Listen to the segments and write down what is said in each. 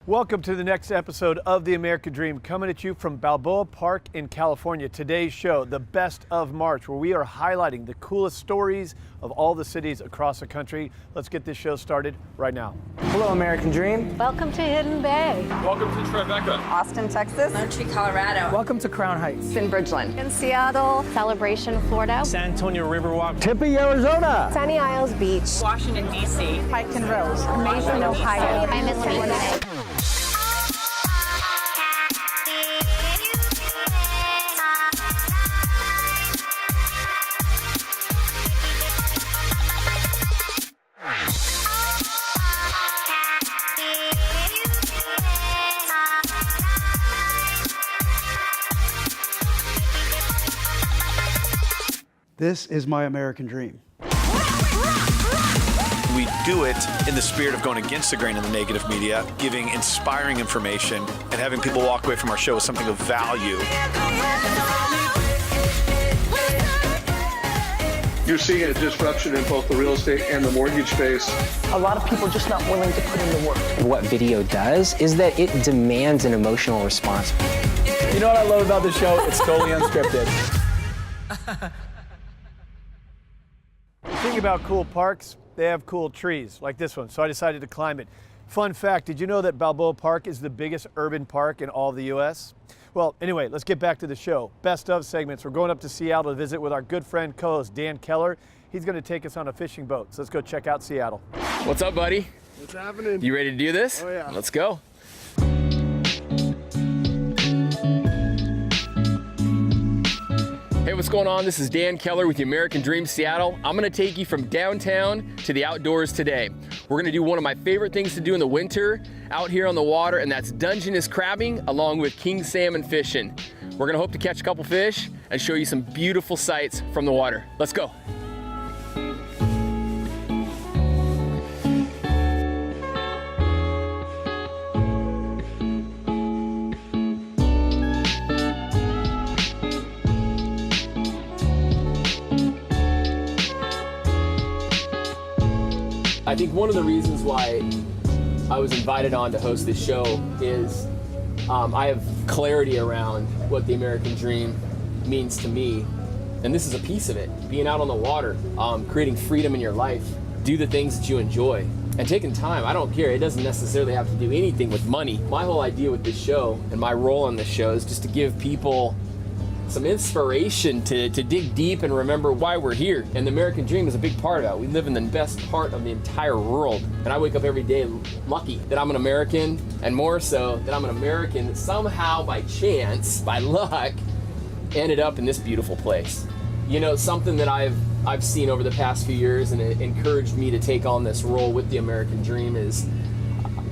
Welcome to the next episode of The American Dream, coming at you from Balboa Park in California. Today's show, the Best of March, where we are highlighting the coolest stories of all the cities across the country. Let's get this show started right now. Hello, American Dream. Welcome to Hidden Bay. Welcome to Tribeca. Austin, Texas. Montreal, Colorado. Welcome to Crown Heights. In Bridgeland. In Seattle. Celebration, Florida. San Antonio Riverwalk. Tempe, Arizona. Sunny Isles Beach. Washington, D.C. Pike and Rose. Mason, Ohio. I'm in Winnipeg. This is my American dream. We do it in the spirit of going against the grain in the negative media, giving inspiring information, and having people walk away from our show with something of value. You're seeing a disruption in both the real estate and the mortgage space. A lot of people just not willing to put in the work. What video does is that it demands an emotional response. You know what I love about this show? It's totally unscripted. The thing about cool parks, they have cool trees, like this one, so I decided to climb it. Fun fact, did you know that Balboa Park is the biggest urban park in all of the U.S.? Well, anyway, let's get back to the show. Best of segments. We're going up to Seattle to visit with our good friend, co-host Dan Keller. He's going to take us on a fishing boat, so let's go check out Seattle. What's up, buddy? What's happening? You ready to do this? Oh, yeah. Let's go. Hey, what's going on? This is Dan Keller with the American Dream Seattle. I'm gonna take you from downtown to the outdoors today. We're gonna do one of my favorite things to do in the winter out here on the water, and that's Dungeness crabbing along with king salmon fishing. We're gonna hope to catch a couple fish and show you some beautiful sights from the water. Let's go. I think one of the reasons why I was invited on to host this show is I have clarity around what the American dream means to me. And this is a piece of it. Being out on the water, creating freedom in your life, do the things that you enjoy, and taking time. I don't care. It doesn't necessarily have to do anything with money. My whole idea with this show and my role on this show is just to give people some inspiration to dig deep and remember why we're here. And the American dream is a big part of that. We live in the best part of the entire world. And I wake up every day lucky that I'm an American, and more so that I'm an American that somehow by chance, by luck, ended up in this beautiful place. You know, something that I've seen over the past few years, and it encouraged me to take on this role with the American dream, is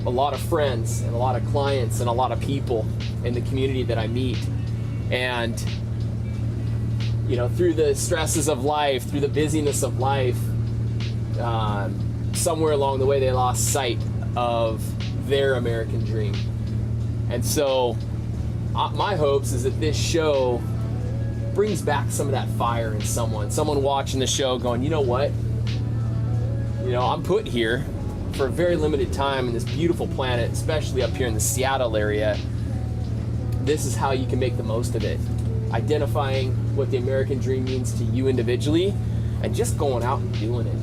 a lot of friends and a lot of clients and a lot of people in the community that I meet. And you know, through the stresses of life, through the busyness of life, somewhere along the way they lost sight of their American dream. And so my hopes is that this show brings back some of that fire in someone watching the show going, you know what, you know, I'm put here for a very limited time in this beautiful planet, especially up here in the Seattle area. This is how you can make the most of it. Identifying what the American dream means to you individually, and just going out and doing it.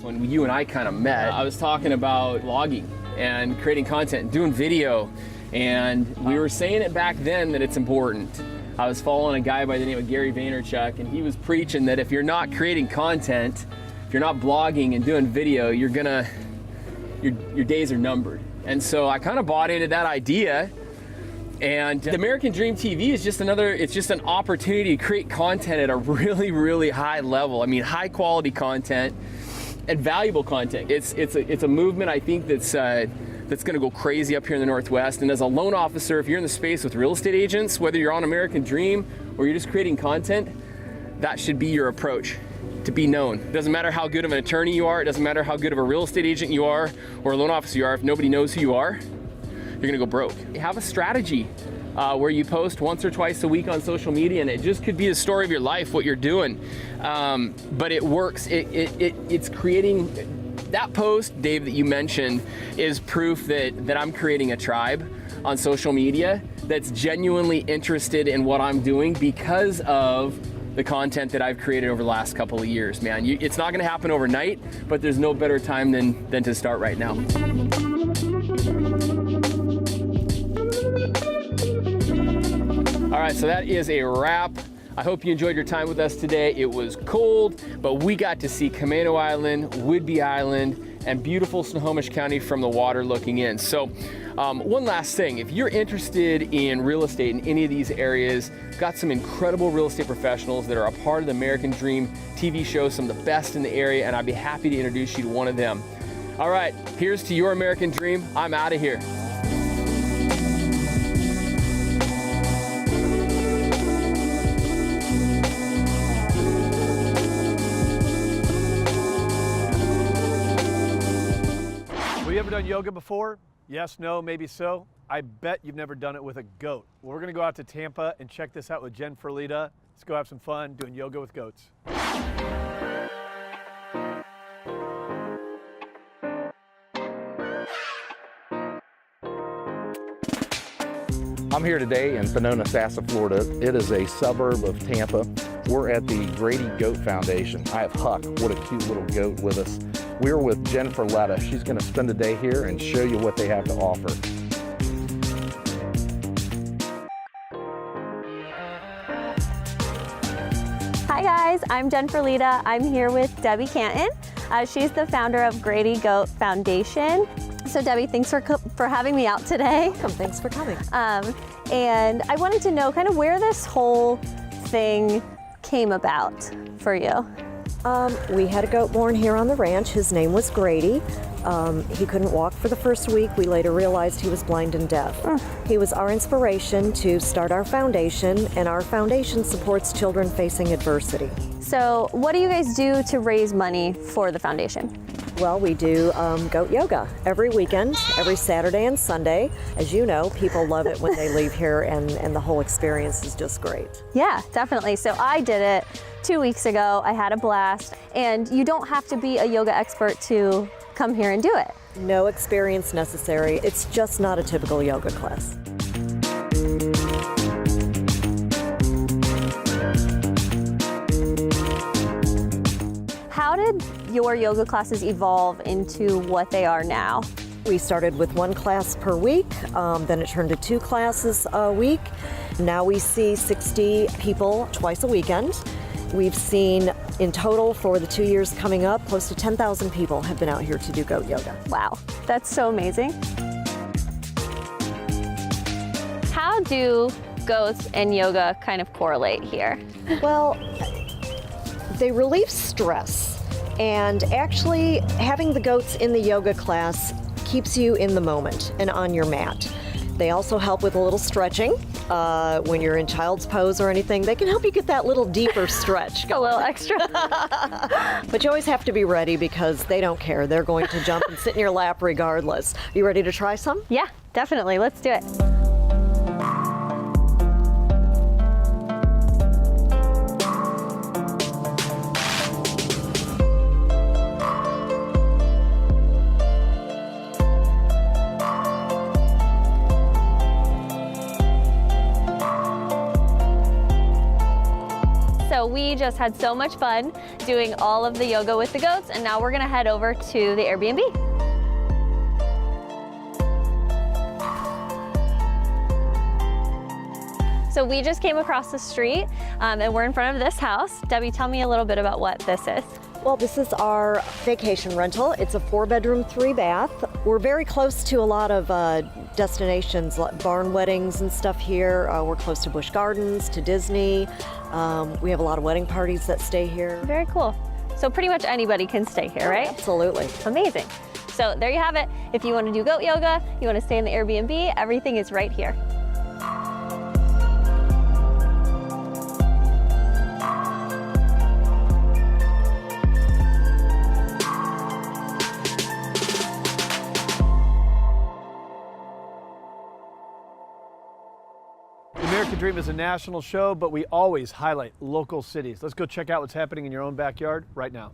When you and I kind of met, I was talking about vlogging and creating content, doing video, and we were saying it back then that it's important. I was following a guy by the name of Gary Vaynerchuk, and he was preaching that if you're not creating content, if you're not blogging and doing video, your days are numbered. And so I kind of bought into that idea. And the American Dream TV is just it's just an opportunity to create content at a really, really high level. I mean, high quality content and valuable content. It's a movement, I think, that's going to go crazy up here in the Northwest. And as a loan officer, if you're in the space with real estate agents, whether you're on American Dream or you're just creating content, that should be your approach, to be known. It doesn't matter how good of an attorney you are, it doesn't matter how good of a real estate agent you are or a loan officer you are, if nobody knows who you are, you're gonna go broke. Have a strategy where you post once or twice a week on social media, and it just could be the story of your life, what you're doing. But it works. It's creating. That post, Dave, that you mentioned is proof that I'm creating a tribe on social media that's genuinely interested in what I'm doing because of the content that I've created over the last couple of years, man. It's not gonna happen overnight, but there's no better time than to start right now. All right, so that is a wrap. I hope you enjoyed your time with us today. It was cold, but we got to see Camano Island, Whidbey Island, and beautiful Snohomish County from the water looking in. So one last thing, if you're interested in real estate in any of these areas, got some incredible real estate professionals that are a part of the American Dream TV show, some of the best in the area, and I'd be happy to introduce you to one of them. All right, here's to your American Dream. I'm out of here. Have you ever done yoga before? Yes, no, maybe so. I bet you've never done it with a goat. Well, we're gonna go out to Tampa and check this out with Jenn Ferlita. Let's go have some fun doing yoga with goats. I'm here today in Fonona, Florida. It is a suburb of Tampa. We're at the Grady Goat Foundation. I have Huck, what a cute little goat with us. We're with Jenn Ferlita. She's gonna spend a day here and show you what they have to offer. Hi guys, I'm Jenn Ferlita. I'm here with Debbie Canton. She's the founder of Grady Goat Foundation. So Debbie, thanks for having me out today. Welcome, thanks for coming. And I wanted to know kind of where this whole thing came about for you. We had a goat born here on the ranch. His name was Grady. He couldn't walk for the first week. We later realized he was blind and deaf. He was our inspiration to start our foundation, and our foundation supports children facing adversity. So what do you guys do to raise money for the foundation? Well, we do goat yoga every weekend, every Saturday and Sunday. As you know, people love it when they leave here, and the whole experience is just great. Yeah, definitely. So I did it 2 weeks ago. I had a blast, and you don't have to be a yoga expert to come here and do it. No experience necessary. It's just not a typical yoga class. How did your yoga classes evolve into what they are now? We started with one class per week, then it turned to 2 classes a week. Now we see 60 people twice a weekend. We've seen in total for the 2 years coming up, close to 10,000 people have been out here to do goat yoga. Wow, that's so amazing. How do goats and yoga kind of correlate here? Well, they relieve stress, and actually having the goats in the yoga class keeps you in the moment and on your mat. They also help with a little stretching. When you're in child's pose or anything, they can help you get that little deeper stretch going. A little extra. But you always have to be ready because they don't care. They're going to jump and sit in your lap regardless. You ready to try some? Yeah, definitely. Let's do it. So we just had so much fun doing all of the yoga with the goats, and now we're gonna head over to the Airbnb. So we just came across the street and we're in front of this house. Debbie, tell me a little bit about what this is. Well, this is our vacation rental. It's a 4-bedroom, 3-bath. We're very close to a lot of destinations, like barn weddings and stuff here. We're close to Busch Gardens, to Disney. We have a lot of wedding parties that stay here. Very cool. So pretty much anybody can stay here, right? Absolutely. Amazing. So there you have it. If you want to do goat yoga, you want to stay in the Airbnb, everything is right here. Dream is a national show, but we always highlight local cities. Let's go check out what's happening in your own backyard right now.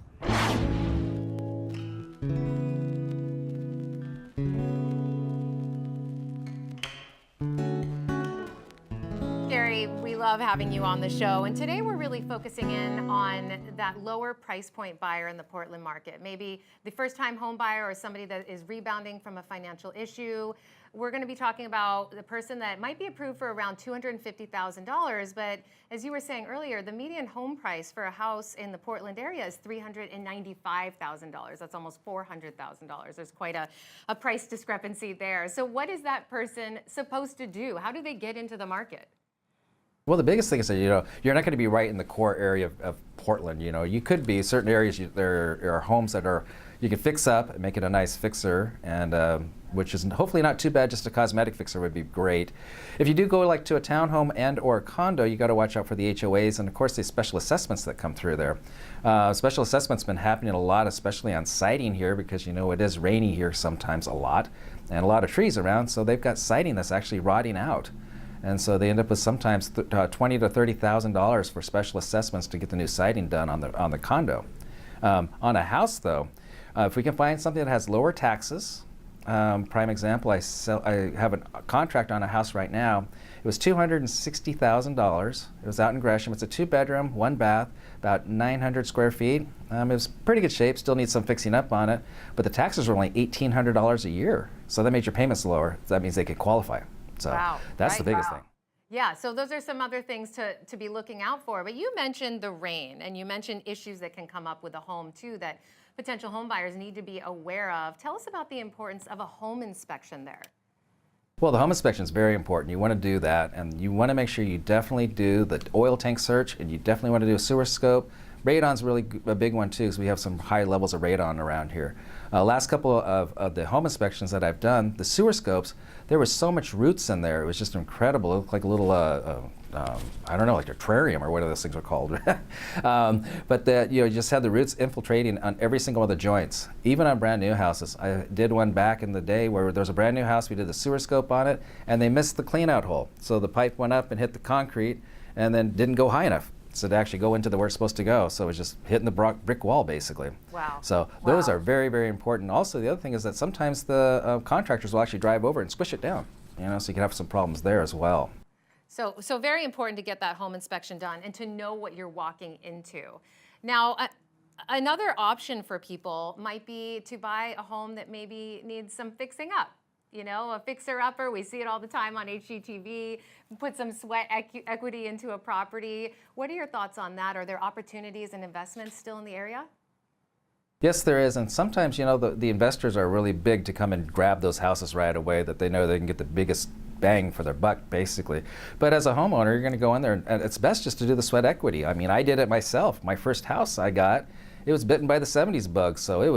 Gary, we love having you on the show, and today we're really focusing in on that lower price point buyer in the Portland market. Maybe the first-time home buyer or somebody that is rebounding from a financial issue. We're going to be talking about the person that might be approved for around $250,000, but as you were saying earlier, the median home price for a house in the Portland area is $395,000. That's almost $400,000. There's quite a price discrepancy there. So what is that person supposed to do? How do they get into the market? Well, the biggest thing is that, you're not going to be right in the core area of Portland. You could be certain areas, there are homes that you can fix up and make it a nice fixer, and which is hopefully not too bad. Just a cosmetic fixer would be great. If you do go like to a townhome and or a condo, you got to watch out for the HOAs and of course the special assessments that come through there. Special assessments been happening a lot, especially on siding here, because it is rainy here sometimes a lot, and a lot of trees around, so they've got siding that's actually rotting out. And so they end up with sometimes $20,000 to $30,000 for special assessments to get the new siding done on the condo. On a house, though, if we can find something that has lower taxes, prime example, I have a contract on a house right now. It was $260,000. It was out in Gresham. It's a 2-bedroom, 1 bath, about 900 square feet. It was pretty good shape. Still needs some fixing up on it, but the taxes were only $1,800 a year. So that made your payments lower. That means they could qualify. So that's the biggest thing. Yeah, so those are some other things to be looking out for. But you mentioned the rain, and you mentioned issues that can come up with a home too that potential home buyers need to be aware of. Tell us about the importance of a home inspection there. Well, the home inspection is very important. You want to do that, and you want to make sure you definitely do the oil tank search, and you definitely want to do a sewer scope. Radon's really a big one too, because we have some high levels of radon around here. Last couple of the home inspections that I've done, the sewer scopes, there was so much roots in there. It was just incredible. It looked like a little, I don't know, like a terrarium or whatever those things are called. But you just had the roots infiltrating on every single one of the joints, even on brand new houses. I did one back in the day where there was a brand new house. We did the sewer scope on it, and they missed the clean out hole. So the pipe went up and hit the concrete, and then didn't go high enough so to actually go into where it's supposed to go. So it was just hitting the brick wall, basically. Wow. So those are very, very important. Also, the other thing is that sometimes the contractors will actually drive over and squish it down, so you can have some problems there as well. So very important to get that home inspection done and to know what you're walking into. Now, another option for people might be to buy a home that maybe needs some fixing up. A fixer-upper, we see it all the time on HGTV, put some sweat equity into a property. What are your thoughts on that? Are there opportunities and investments still in the area? Yes, there is, and sometimes, the investors are really big to come and grab those houses right away, that they know they can get the biggest bang for their buck, basically. But as a homeowner, you're going to go in there, and it's best just to do the sweat equity. I mean, I did it myself. My first house I got, it was bitten by the 70s bug, so it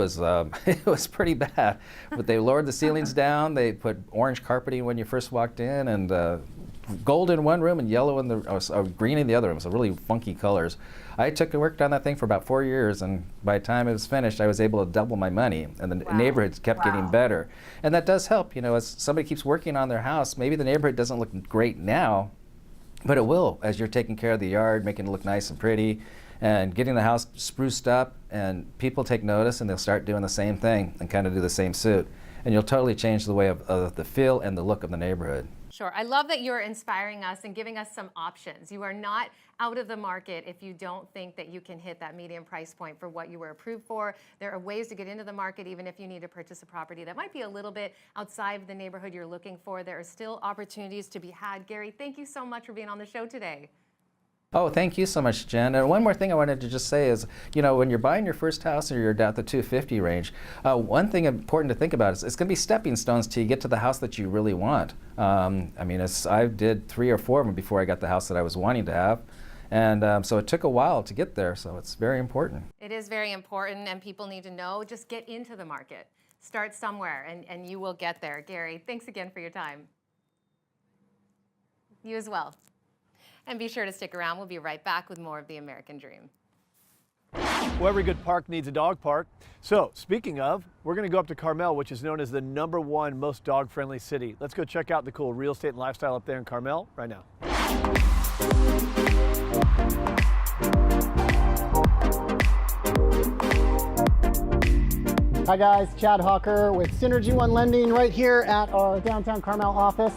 was pretty bad. But they lowered the ceilings down. They put orange carpeting when you first walked in, and gold in one room and yellow in the green in the other room. So really funky colors. I worked on that thing for about 4 years, and by the time it was finished, I was able to double my money, and the neighborhood kept getting better. And that does help. As somebody keeps working on their house, maybe the neighborhood doesn't look great now, but it will as you're taking care of the yard, making it look nice and pretty, and getting the house spruced up, and people take notice and they'll start doing the same thing and kind of do the same suit. And you'll totally change the way of the feel and the look of the neighborhood. Sure. I love that you're inspiring us and giving us some options. You are not out of the market if you don't think that you can hit that median price point for what you were approved for. There are ways to get into the market even if you need to purchase a property that might be a little bit outside of the neighborhood you're looking for. There are still opportunities to be had. Gary, thank you so much for being on the show today. Oh, thank you so much, Jen. And one more thing I wanted to just say is, when you're buying your first house or you're down at the 250 range, one thing important to think about is it's going to be stepping stones till you get to the house that you really want. I did 3 or 4 of them before I got the house that I was wanting to have. And so it took a while to get there, so it's very important. It is very important, and people need to know, just get into the market. Start somewhere, and you will get there. Gary, thanks again for your time. You as well. And be sure to stick around. We'll be right back with more of the American Dream. Well, every good park needs a dog park. So, speaking of, we're going to go up to Carmel, which is known as the #1 most dog-friendly city. Let's go check out the cool real estate and lifestyle up there in Carmel right now. Hi guys, Chad Hawker with Synergy One Lending right here at our downtown Carmel office.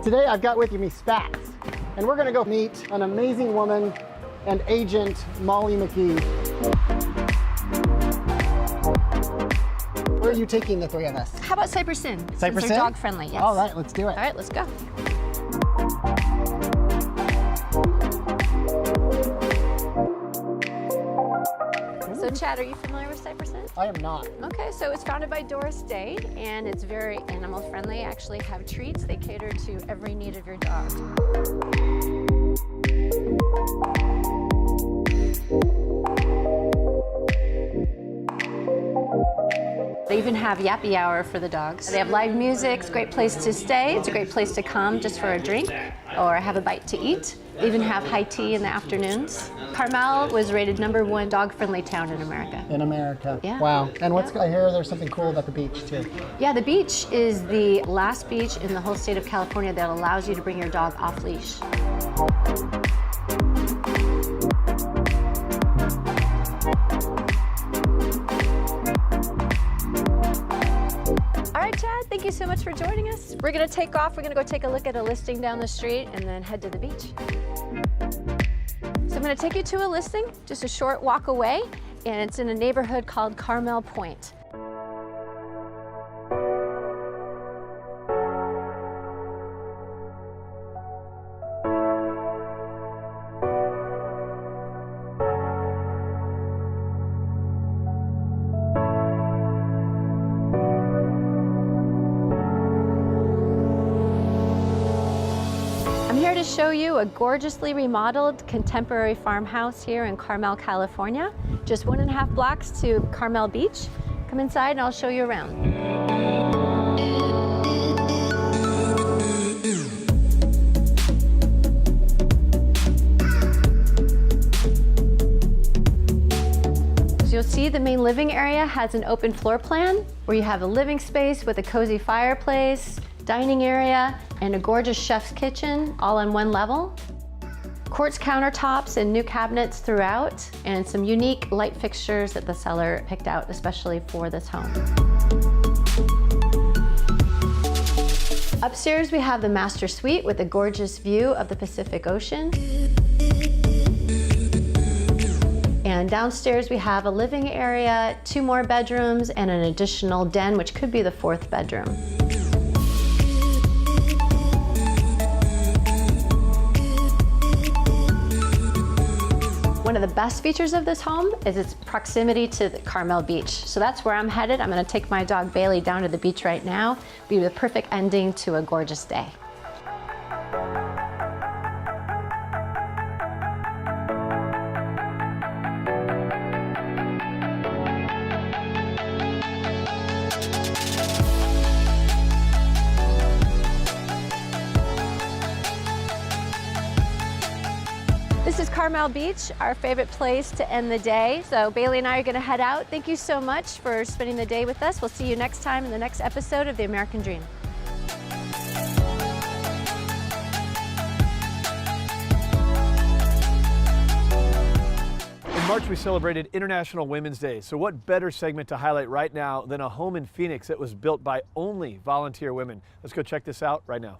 Today I've got with me Spats, and we're gonna go meet an amazing woman and agent, Molly McGee. Where are you taking the three of us? How about Cypress Inn? Cypress Since Inn? they're dog friendly, yes. All right, let's do it. All right, let's go. So Chad, are you familiar with Cypress Inn? I am not. Okay, so it's founded by Doris Day, and it's very animal friendly. Actually have treats. They cater to every need of your dog. They even have Yappy Hour for the dogs. They have live music. It's a great place to stay. It's a great place to come just for a drink or have a bite to eat. They even have high tea in the afternoons. Carmel was rated #1 dog-friendly town in America. In America. Yeah. Wow. And I hear there's something cool about the beach too. Yeah, the beach is the last beach in the whole state of California that allows you to bring your dog off leash. All right, Chad, thank you so much for joining us. We're gonna take off. We're gonna go take a look at a listing down the street and then head to the beach. So I'm gonna take you to a listing, just a short walk away, and it's in a neighborhood called Carmel Point. To show you a gorgeously remodeled contemporary farmhouse here in Carmel, California. Just 1.5 blocks to Carmel Beach. Come inside and I'll show you around. So you'll see the main living area has an open floor plan where you have a living space with a cozy fireplace, dining area, and a gorgeous chef's kitchen all on one level. Quartz countertops and new cabinets throughout, and some unique light fixtures that the seller picked out especially for this home. Upstairs we have the master suite with a gorgeous view of the Pacific Ocean. And downstairs we have a living area, 2 more bedrooms, and an additional den, which could be the 4th bedroom. One of the best features of this home is its proximity to the Carmel Beach. So that's where I'm headed. I'm gonna take my dog Bailey down to the beach right now. Be the perfect ending to a gorgeous day. This is Carmel Beach, our favorite place to end the day. So Bailey and I are gonna head out. Thank you so much for spending the day with us. We'll see you next time in the next episode of The American Dream. In March, we celebrated International Women's Day. So what better segment to highlight right now than a home in Phoenix that was built by only volunteer women? Let's go check this out right now.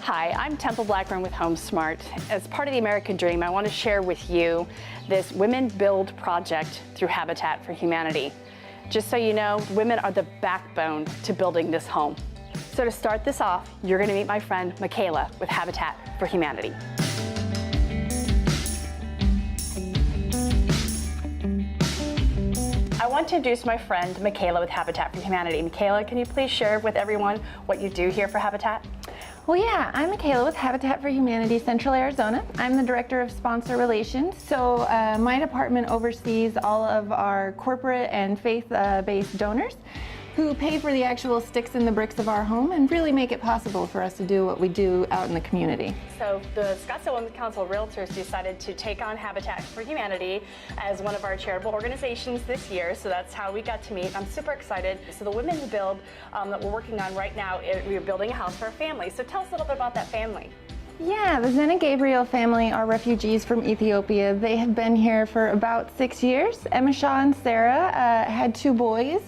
Hi, I'm Temple Blackburn with HomeSmart. As part of the American Dream, I want to share with you this Women Build project through Habitat for Humanity. Just so you know, women are the backbone to building this home. So to start this off, you're going to meet my friend Micaela with Habitat for Humanity. I want to introduce my friend Micaela with Habitat for Humanity. Micaela, can you please share with everyone what you do here for Habitat? Well, yeah, I'm Micaela with Habitat for Humanity Central Arizona. I'm the Director of Sponsor Relations. So my department oversees all of our corporate and faith-based donors. who pay for the actual sticks and the bricks of our home and really make it possible for us to do what we do out in the community. So the Scottsdale Women's Council Realtors decided to take on Habitat for Humanity as one of our charitable organizations this year, so that's how we got to meet. I'm super excited. So the Women Who Build that we're working on right now, we're building a house for a family. So tell us a little bit about that family. Yeah, the Zen and Gabriel family are refugees from Ethiopia. They have been here for about 6 years. Emma Shaw and Sarah had 2 boys,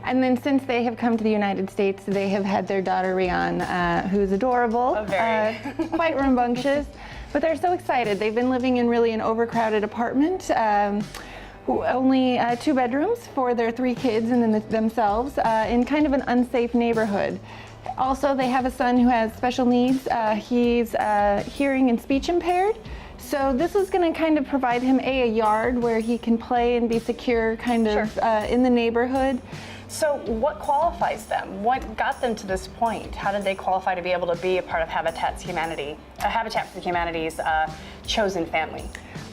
and then since they have come to the United States, they have had their daughter Rian, who's adorable, quite rambunctious, but they're so excited. They've been living in really an overcrowded apartment. Only 2 bedrooms for their 3 kids and then themselves in kind of an unsafe neighborhood. Also, they have a son who has special needs. He's hearing and speech impaired. So this is going to kind of provide him a yard where he can play and be secure kind of in the neighborhood. So what qualifies them? What got them to this point? How did they qualify to be able to be a part of Habitat for Humanity's chosen family?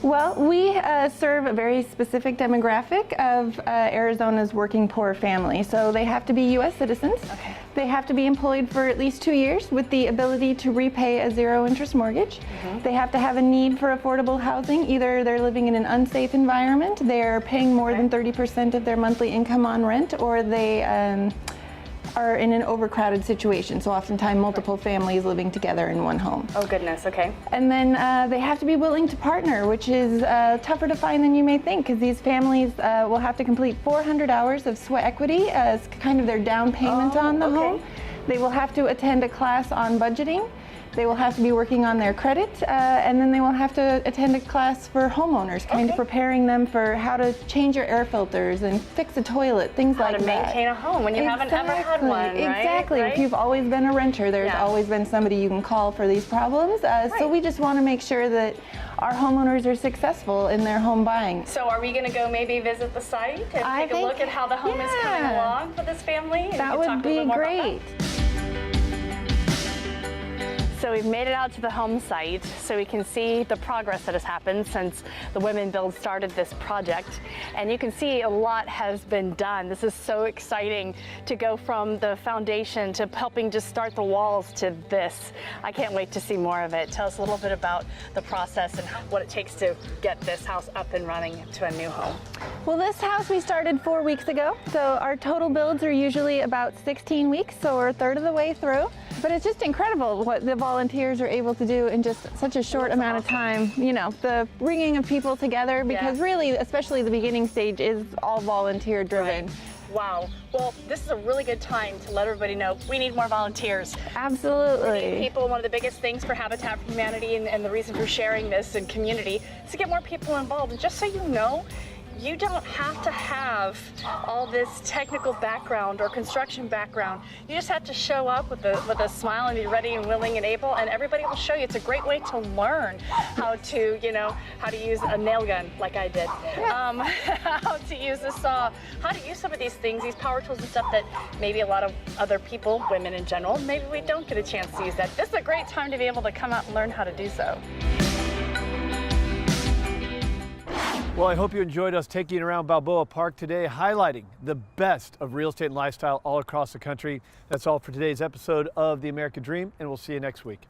Well, we serve a very specific demographic of Arizona's working poor family. So they have to be U.S. citizens. Okay. They have to be employed for at least 2 years with the ability to repay a 0-interest mortgage. Mm-hmm. They have to have a need for affordable housing. Either they're living in an unsafe environment, they're paying more than 30% of their monthly income on rent, or they are in an overcrowded situation, so oftentimes multiple families living together in one home. Oh goodness, okay. And then they have to be willing to partner, which is tougher to find than you may think, because these families will have to complete 400 hours of sweat equity as kind of their down payment on the home. They will have to attend a class on budgeting. They will have to be working on their credit, and then they will have to attend a class for homeowners, kind of preparing them for how to change your air filters and fix a toilet, things like that. How to maintain a home when you haven't ever had one, right? Exactly. Right? If you've always been a renter, there's always been somebody you can call for these problems. So we just want to make sure that our homeowners are successful in their home buying. So are we going to go maybe visit the site and take a look at how the home is coming along for this family? And that would be great. So we've made it out to the home site so we can see the progress that has happened since the Women Build started this project. And you can see a lot has been done. This is so exciting to go from the foundation to helping just start the walls to this. I can't wait to see more of it. Tell us a little bit about the process and what it takes to get this house up and running to a new home. Well, this house we started 4 weeks ago. So our total builds are usually about 16 weeks, so we're a third of the way through. But it's just incredible what the volunteers are able to do in just such a short amount of time. You know, the bringing of people together, because really, especially the beginning stage, is all volunteer driven. Right. Wow. Well, this is a really good time to let everybody know we need more volunteers. Absolutely. We need people. One of the biggest things for Habitat for Humanity and the reason for sharing this in community is to get more people involved. And just so you know, you don't have to have all this technical background or construction background. You just have to show up with a smile and be ready and willing and able, and everybody will show you. It's a great way to learn how to, how to use a nail gun like I did, how to use a saw, how to use some of these things, these power tools and stuff that maybe a lot of other people, women in general, maybe we don't get a chance to use that. This is a great time to be able to come out and learn how to do so. Well, I hope you enjoyed us taking you around Balboa Park today, highlighting the best of real estate and lifestyle all across the country. That's all for today's episode of The American Dream, and we'll see you next week.